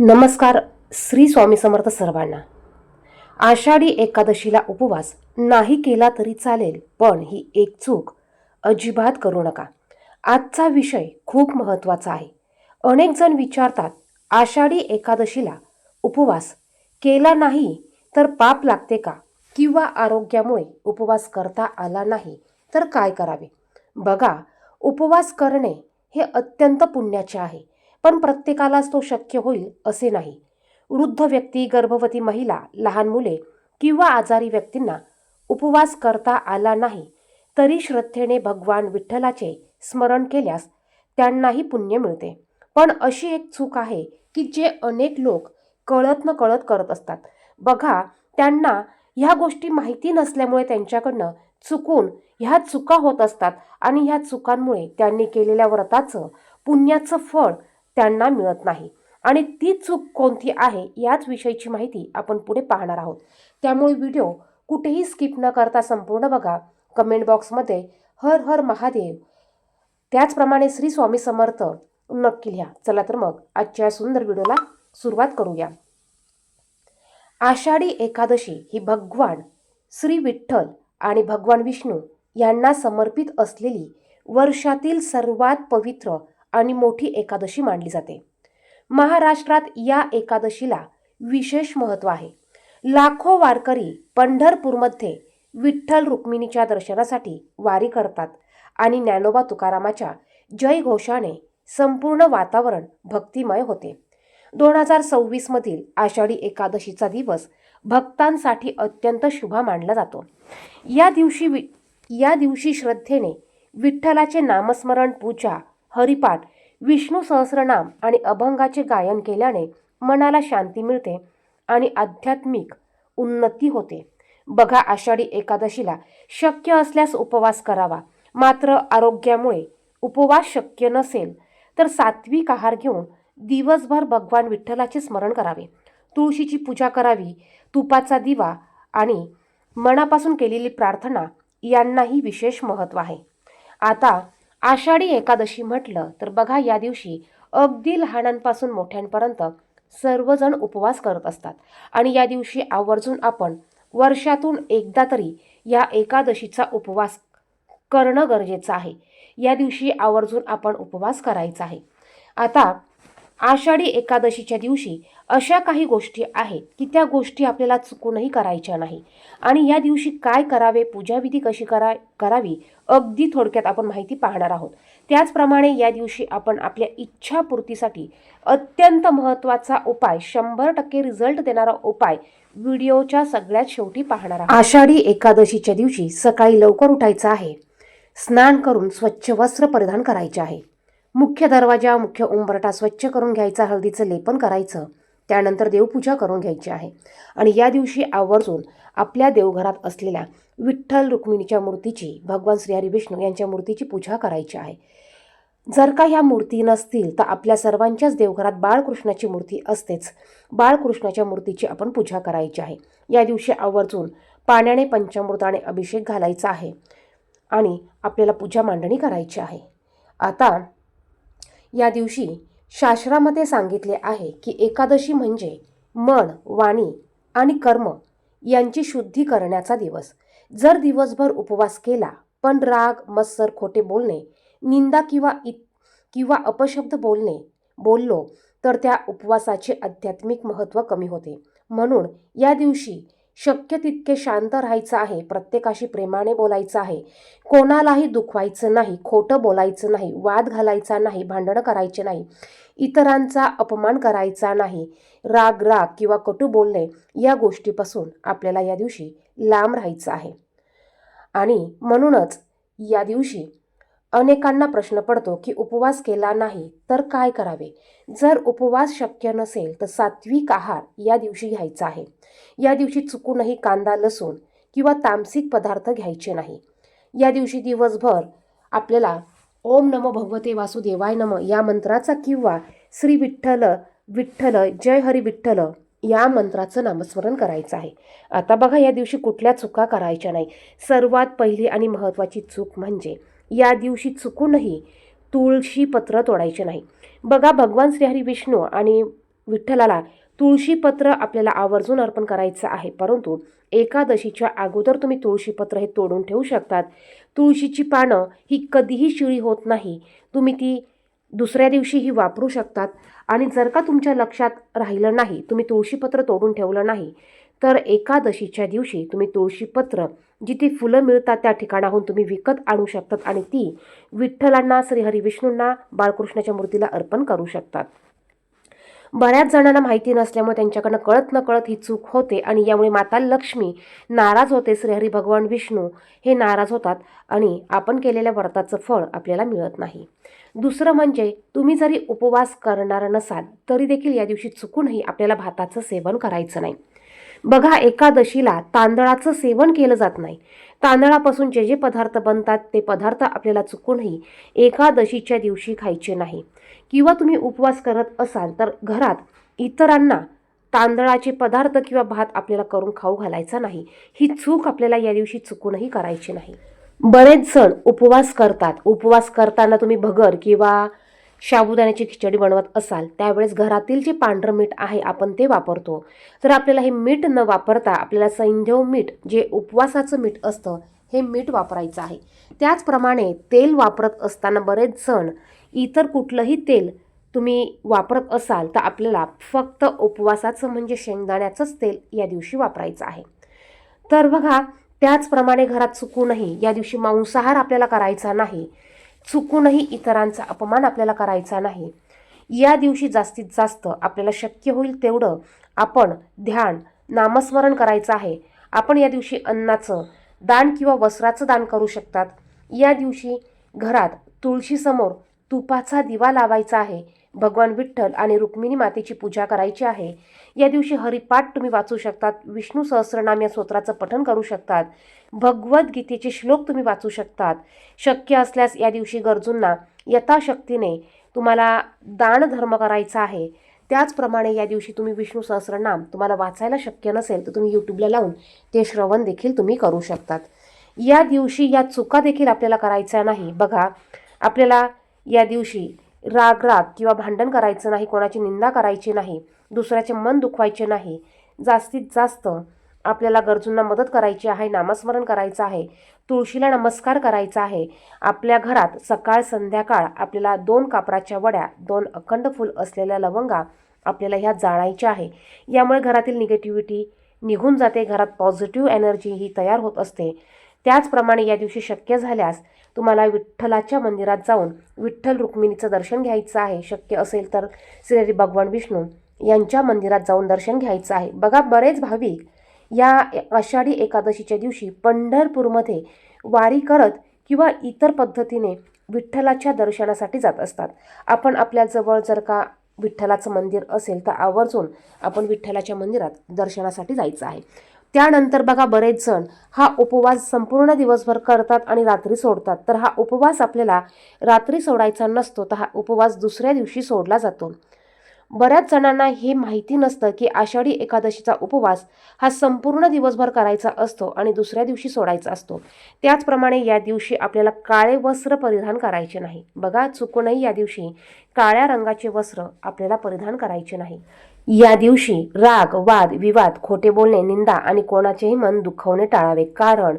नमस्कार. श्री स्वामी समर्थ सर्वांना. आषाढी एकादशीला उपवास नाही केला तरी चालेल, पण ही एक चूक अजिबात करू नका. आजचा विषय खूप महत्त्वाचा आहे. अनेक जण विचारतात, आषाढी एकादशीला उपवास केला नाही तर पाप लागते का, किंवा आरोग्यामुळे उपवास करता आला नाही तर काय करावे. बघा, उपवास करणे हे अत्यंत पुण्याचे आहे, पण प्रत्येकालाच तो शक्य होईल असे नाही. वृद्ध व्यक्ती, गर्भवती महिला, लहान मुले किंवा आजारी व्यक्तींना उपवास करता आला नाही तरी श्रद्धेने भगवान विठ्ठलाचे स्मरण केल्यास त्यांनाही पुण्य मिळते. पण अशी एक चूक आहे की जे अनेक लोक कळत न कळत करत असतात. बघा, त्यांना ह्या गोष्टी माहिती नसल्यामुळे त्यांच्याकडनं चुकून ह्या चुका होत असतात आणि ह्या चुकांमुळे त्यांनी केलेल्या व्रताचं पुण्याचं फळ त्यांना मिळत नाही. आणि ती चूक कोणती आहे याच विषयीची माहिती आपण पुढे पाहणार आहोत. त्यामुळे व्हिडिओ कुठेही स्किप न करता संपूर्ण बघा. कमेंट बॉक्समध्ये हर हर महादेव, त्याचप्रमाणे श्री स्वामी समर्थ नक्की लिहा. चला तर मग आजच्या सुंदर व्हिडिओला सुरुवात करूया. आषाढी एकादशी ही भगवान श्री विठ्ठल आणि भगवान विष्णू यांना समर्पित असलेली वर्षातील सर्वात पवित्र आणि मोठी एकादशी मानली जाते. महाराष्ट्रात या एकादशीला विशेष महत्त्व आहे. लाखो वारकरी पंढरपूरमध्ये विठ्ठल रुक्मिणीच्या दर्शनासाठी वारी करतात आणि ज्ञानोबा तुकारामाच्या जय घोषाने संपूर्ण वातावरण भक्तिमय होते. 2026 मधील आषाढी एकादशीचा दिवस भक्तांसाठी अत्यंत शुभ मानला जातो. या दिवशी श्रद्धेने विठ्ठलाचे नामस्मरण, पूजा, हरिपाठ, विष्णू सहस्रनाम आणि अभंगाचे गायन केल्याने मनाला शांती मिळते आणि आध्यात्मिक उन्नती होते. बघा, आषाढी एकादशीला शक्य असल्यास उपवास करावा. मात्र आरोग्यामुळे उपवास शक्य नसेल तर सात्विक आहार घेऊन दिवसभर भगवान विठ्ठलाचे स्मरण करावे. तुळशीची पूजा करावी. तुपाचा दिवा आणि मनापासून केलेली प्रार्थना यांनाही विशेष महत्त्व आहे. आता आषाढी एकादशी म्हटलं तर बघा, या दिवशी अगदी लहानांपासून मोठ्यांपर्यंत सर्वजण उपवास करत असतात आणि या दिवशी आवर्जून आपण वर्षातून एकदा तरी या एकादशीचा उपवास करणं गरजेचं आहे. या दिवशी आवर्जून आपण उपवास करायचा आहे. आता आषाढी एकादशीच्या दिवशी अशा काही गोष्टी आहेत की त्या गोष्टी आपल्याला चुकूनही करायच्या नाही. आणि या दिवशी काय करावे, पूजाविधी कशी करावी, अगदी थोडक्यात आपण माहिती पाहणार आहोत. त्याचप्रमाणे या दिवशी आपण आपल्या इच्छापूर्तीसाठी अत्यंत महत्त्वाचा उपाय, 100% रिझल्ट देणारा उपाय व्हिडिओच्या सगळ्यात शेवटी पाहणार आहोत. आषाढी एकादशीच्या दिवशी सकाळी लवकर उठायचं आहे. स्नान करून स्वच्छ वस्त्र परिधान करायचे आहे. मुख्य दरवाजा, मुख्य उंबरठा स्वच्छ करून घ्यायचा, हळदीचं लेपन करायचं. त्यानंतर देवपूजा करून घ्यायची आहे. आणि या दिवशी आवर्जून आपल्या देवघरात असलेल्या विठ्ठल रुक्मिणीच्या मूर्तीची, भगवान श्रीहरी विष्णू यांच्या मूर्तीची पूजा करायची आहे. जर का ह्या मूर्ती नसतील तर आपल्या सर्वांच्याच देवघरात बाळकृष्णाची मूर्ती असतेच. बाळकृष्णाच्या मूर्तीची आपण पूजा करायची आहे. या दिवशी आवर्जून पाण्याने, पंचामृताने अभिषेक घालायचा आहे आणि आपल्याला पूजा मांडणी करायची आहे. आता या दिवशी शास्त्रामध्ये सांगितले आहे की एकादशी म्हणजे मन, वाणी आणि कर्म यांची शुद्धी करण्याचा दिवस. जर दिवसभर उपवास केला पण राग, मत्सर, खोटे बोलणे, निंदा किंवा अपशब्द बोललो तर त्या उपवासाचे आध्यात्मिक महत्त्व कमी होते. म्हणून या दिवशी शक्य तितके शांत राहायचं आहे. प्रत्येकाशी प्रेमाने बोलायचं आहे. कोणालाही दुखवायचं नाही, खोटं बोलायचं नाही, वाद घालायचा नाही, भांडणं करायचे नाही, इतरांचा अपमान करायचा नाही. राग किंवा कटू बोलणे या गोष्टीपासून आपल्याला या दिवशी लांब राहायचं आहे. आणि म्हणूनच या दिवशी अनेकांना प्रश्न पडतो की उपवास केला नाही तर काय करावे. जर उपवास शक्य नसेल तर सात्विक आहार या दिवशी घ्यायचा आहे. या दिवशी चुकूनही कांदा, लसूण किंवा तामसिक पदार्थ घ्यायचे नाही. या दिवशी दिवसभर आपल्याला ओम नमो भगवते वासुदेवाय नम या मंत्राचा किंवा श्री विठ्ठल जय हरी विठ्ठल या मंत्राचं नामस्मरण करायचं आहे. आता बघा, या दिवशी कुठल्या चुका करायच्या नाही. सर्वात पहिली आणि महत्त्वाची चूक म्हणजे या दिवशी चुकूनही तुळशी पत्र तोडायचे नाही. बघा, भगवान श्रीहरी विष्णू आणि विठ्ठलाला तुळशीपत्र आपल्याला आवर्जून अर्पण करायचं आहे, परंतु एकादशीच्या अगोदर तुम्ही तुळशीपत्र हे तोडून ठेवू शकतात. तुळशीची पानं ही कधीही शिळी होत नाही, तुम्ही ती दुसऱ्या दिवशीही वापरू शकतात. आणि जर का तुमच्या लक्षात राहिलं नाही, तुम्ही तुळशीपत्र तोडून ठेवलं नाही, तर एकादशीच्या दिवशी तुम्ही तुळशीपत्र जिथे फुलं मिळतात त्या ठिकाणाहून तुम्ही विकत आणू शकतात आणि ती विठ्ठलांना, श्रीहरी विष्णूंना, बाळकृष्णाच्या मूर्तीला अर्पण करू शकतात. बऱ्याच जणांना माहिती नसल्यामुळे त्यांच्याकडनं कळत नकळत ही चूक होते आणि यामुळे माता लक्ष्मी नाराज होते, श्रीहरी भगवान विष्णू हे नाराज होतात आणि आपण केलेल्या व्रताचं फळ आपल्याला मिळत नाही. दुसरं म्हणजे तुम्ही जरी उपवास करणार नसाल तरी देखील या दिवशी चुकूनही आपल्याला भाताचं सेवन करायचं नाही. बघा, एकादशीला तांदळाचं सेवन केलं जात नाही. तांदळापासून जे जे पदार्थ बनतात ते पदार्थ आपल्याला चुकूनही एकादशीच्या दिवशी खायचे नाही. किंवा तुम्ही उपवास करत असाल तर घरात इतरांना तांदळाचे पदार्थ किंवा भात आपल्याला करून खाऊ घालायचा नाही. ही चूक आपल्याला या दिवशी चुकूनही करायची नाही. बरेच जण उपवास करतात. उपवास करताना तुम्ही भगर किंवा साबुदाण्याची खिचडी बनवत असाल त्यावेळेस घरातील जे पांढरं मीठ आहे आपण ते वापरतो. तर आपल्याला हे मीठ न वापरता आपल्याला सैंधव मीठ, जे उपवासाचं मीठ असतं, हे मीठ वापरायचं आहे. त्याचप्रमाणे तेल वापरत असताना बरेच जण इतर कुठलंही तेल तुम्ही वापरत असाल तर आपल्याला फक्त उपवासाचं म्हणजे शेंगदाण्याचंच तेल या दिवशी वापरायचं आहे. तर बघा, त्याचप्रमाणे घरात चुकूनही या दिवशी मांसाहार आपल्याला करायचा नाही. चुकूनही इतरांचा अपमान आपल्याला करायचा नाही. या दिवशी जास्तीत जास्त आपल्याला शक्य होईल तेवढं आपण ध्यान, नामस्मरण करायचं आहे. आपण या दिवशी अन्नाचं दान किंवा वस्त्राचं दान करू शकतात. या दिवशी घरात तुळशीसमोर तुपाचा दिवा लावायचा आहे. भगवान विठ्ठल आणि रुक्मिणी मातेची पूजा करायची आहे. या दिवशी हरिपाठ तुम्ही वाचू शकतात. विष्णू सहस्रनाम या स्तोत्राचं पठण करू शकतात. भगवद्गीतेचे श्लोक तुम्ही वाचू शकतात. शक्य असल्यास या दिवशी गरजूंना यथाशक्तीने तुम्हाला दानधर्म करायचा आहे. त्याचप्रमाणे या दिवशी तुम्ही विष्णू सहस्रनाम तुम्हाला वाचायला शक्य नसेल तर तुम्ही यूट्यूबला लावून ते श्रवण देखील तुम्ही करू शकतात. या दिवशी या चुका देखील आपल्याला करायच्या नाही. बघा, आपल्याला या दिवशी राग किंवा भांडण करायचं नाही, कोणाची निंदा करायची नाही, दुसऱ्याचे मन दुखवायचे नाही. जास्तीत जास्त आपल्याला गरजूंना मदत करायची आहे, नामस्मरण करायचं आहे, तुळशीला नमस्कार करायचा आहे. आपल्या घरात सकाळ संध्याकाळ आपल्याला 2 कापराच्या वड्या, 2 अखंड फूल असलेल्या लवंगा आपल्याला ह्या जाळायच्या आहे. यामुळे घरातील निगेटिव्हिटी निघून जाते, घरात पॉझिटिव्ह एनर्जी ही तयार होत असते. त्याचप्रमाणे या दिवशी शक्य झाल्यास तुम्हाला विठ्ठलाच्या मंदिरात जाऊन विठ्ठल रुक्मिणीचं दर्शन घ्यायचं आहे. शक्य असेल तर श्री भगवान विष्णू यांच्या मंदिरात जाऊन दर्शन घ्यायचं आहे. बघा, बरेच भाविक या आषाढी एकादशीच्या दिवशी पंढरपूरमध्ये वारी करत किंवा इतर पद्धतीने विठ्ठलाच्या दर्शनासाठी जात असतात. आपण आपल्या जवळ जर का विठ्ठलाचं मंदिर असेल तर आवर्जून आपण विठ्ठलाच्या मंदिरात दर्शनासाठी जायचं आहे. त्यानंतर बघा, बरेच जण हा उपवास संपूर्ण दिवसभर करतात आणि रात्री सोडतात. तर हा उपवास आपल्याला रात्री सोडायचा नसतो, तर हा उपवास दुसऱ्या दिवशी सोडला जातो. बऱ्याच जणांना हे माहिती नसतं की आषाढी एकादशीचा उपवास हा संपूर्ण दिवसभर करायचा असतो आणि दुसऱ्या दिवशी सोडायचा असतो. त्याचप्रमाणे या दिवशी आपल्याला काळे वस्त्र परिधान करायचे नाही. बघा, चुकूनही या दिवशी काळ्या रंगाचे वस्त्र आपल्याला परिधान करायचे नाही. या दिवशी राग, वाद, विवाद, खोटे बोलणे, निंदा आणि कोणाचेही मन दुखवणे टाळावे. कारण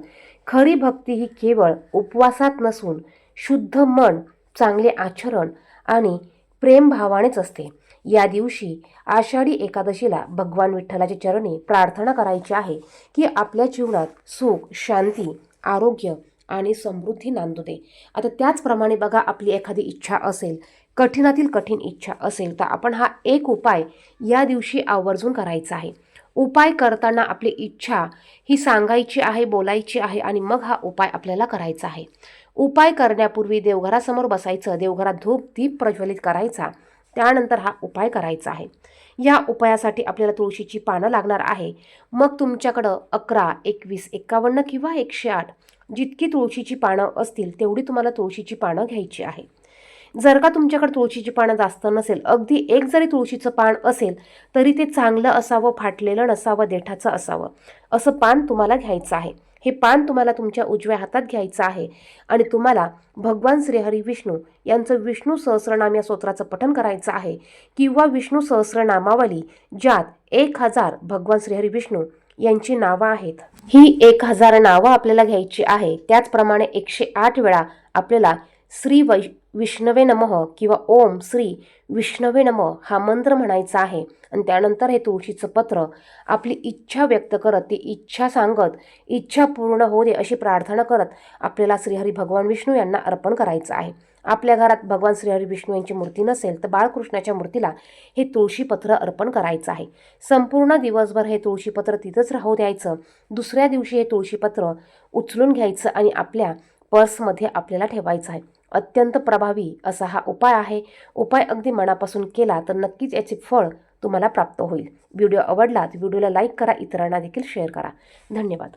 खरी भक्ती ही केवळ उपवासात नसून शुद्ध मन, चांगले आचरण आणि प्रेमभावानेच असते. या दिवशी आषाढी एकादशीला भगवान विठ्ठलाच्या चरणी प्रार्थना करायची आहे की आपल्या जीवनात सुख, शांती, आरोग्य आणि समृद्धी नांदू दे. आता त्याचप्रमाणे बघा, आपली एखादी इच्छा असेल, कठीणातील कठीण इच्छा असेल, तर आपण हा एक उपाय या दिवशी आवर्जून करायचा आहे. उपाय करताना आपली इच्छा ही सांगायची आहे, बोलायची आहे आणि मग हा उपाय आपल्याला करायचा आहे. उपाय करण्यापूर्वी देवघरासमोर बसायचं, देवघरात धूप दीप प्रज्वलित करायचा, त्यानंतर हा उपाय करायचा आहे. या उपायासाठी आपल्याला तुळशीची पानं लागणार आहे. मग तुमच्याकडं 11, 21, 51 किंवा 108 जितकी तुळशीची पानं असतील तेवढी तुम्हाला तुळशीची पानं घ्यायची आहे. जर का तुमच्याकडे तुळशीची पानं जास्त नसेल, अगदी एक जरी तुळशीचं पान असेल तरी ते चांगलं असावं, फाटलेलं नसावं, देठाचं असावं, असं पान तुम्हाला घ्यायचं आहे. हे पान तुम्हाला तुमच्या उजव्या हातात घ्यायचं आहे आणि तुम्हाला भगवान श्रीहरी विष्णू यांचं विष्णू सहस्रनाम या स्तोत्राचं पठण करायचं आहे किंवा विष्णू सहस्रनामावली ज्यात 1000 भगवान श्रीहरी विष्णू यांची नावं आहेत. ही 1000 नावं आपल्याला घ्यायची आहे. त्याचप्रमाणे 108 वेळा आपल्याला श्री विष्णवे नमः किंवा ओम श्री विष्णवे नमः हा मंत्र म्हणायचा आहे. आणि त्यानंतर हे तुळशीचं पत्र आपली इच्छा व्यक्त करत, ती इच्छा सांगत, इच्छा पूर्ण होऊ दे अशी प्रार्थना करत आपल्याला श्रीहरी भगवान विष्णू यांना अर्पण करायचं आहे. आपल्या घरात भगवान श्रीहरी विष्णू यांची मूर्ती नसेल तर बाळकृष्णाच्या मूर्तीला हे तुळशीपत्र अर्पण करायचं आहे. संपूर्ण दिवसभर हे तुळशीपत्र तिथंच राहू द्यायचं. दुसऱ्या दिवशी हे तुळशीपत्र उचलून घ्यायचं आणि आपल्या पर्समध्ये आपल्याला ठेवायचं आहे. अत्यंत प्रभावी असा हा उपाय आहे. उपाय अगदी मनापासून केला तर नक्कीच याचे फळ तुम्हाला प्राप्त होईल. व्हिडिओ आवडला तर व्हिडिओला लाईक करा, इतरांना देखील शेअर करा. धन्यवाद.